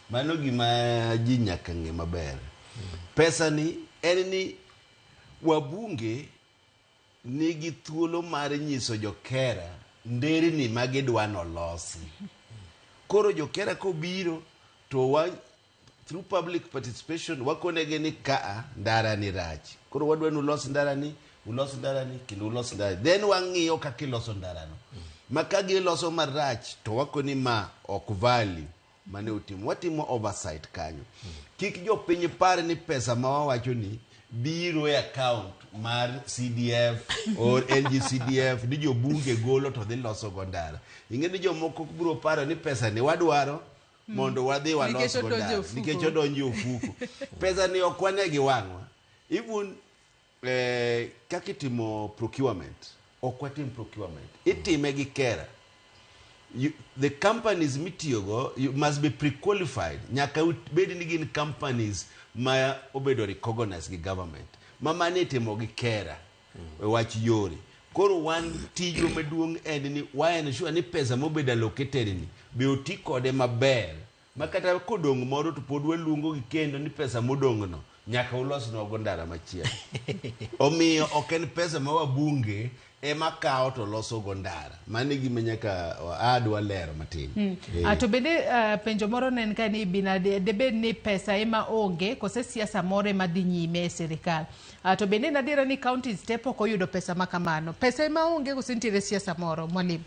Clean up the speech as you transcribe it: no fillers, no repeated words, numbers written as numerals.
Mano gima ji nyaka ng'e maber. Pesa ni en ni wabunge nigi thuolo mar nyiso jo KERRA nderni ma gidwa nolosi. Koro jo KERRA kobiro to through public participation wakonegi ni kaa ndara ni rach. Koro wadwa nulos ndara ni, kendo ulos ndara. Then wang'iyo kaka iloso ndara no. Ma ka giloso marach to wakoni ma ok value mane utimo. Watimo oversight kanyo. Kik jo piny par ni pesa ma wawacho ni biro e account mar CDF or NGCDF ni jo bunge golo to dhi loso go ndara. Ing'e ni jo moko biro paro ni pesa ni wadwaro mondo wadhi walos go ndara nikech odonjo ofuko. Pesa ni ok wane gi wang'wa. Even kaka itimo procurement, ok watim procurement. Itime gi KERRA. The companies mitiyogo, you must be pre-qualified. Nyaka bed ni gin companies ma obedo recognized gi government. Mama ne timo gi KERRA. Wach yore. Koro wan tijo maduong' en ni ensure ni pesa mobedo allocated ni be oti kode maber. Makata kodong' moro to pod waluongo gi kendo ni pesa modong' no nyaka ulos nogo ndara machielo. Omiyo ok en pesa ma wabunge ema kao to loso go ndara. Mane gima nyaka adwa lero matin. To bende penjo moro nen ka ni bina debed ni pesa ema onge kose siasa moro ema dhi nyime e sirikal. To bende nadira ni counties te pok oyudo pesa makamano. Pesa ema onge kose nitiere siasa moro, mwalimu?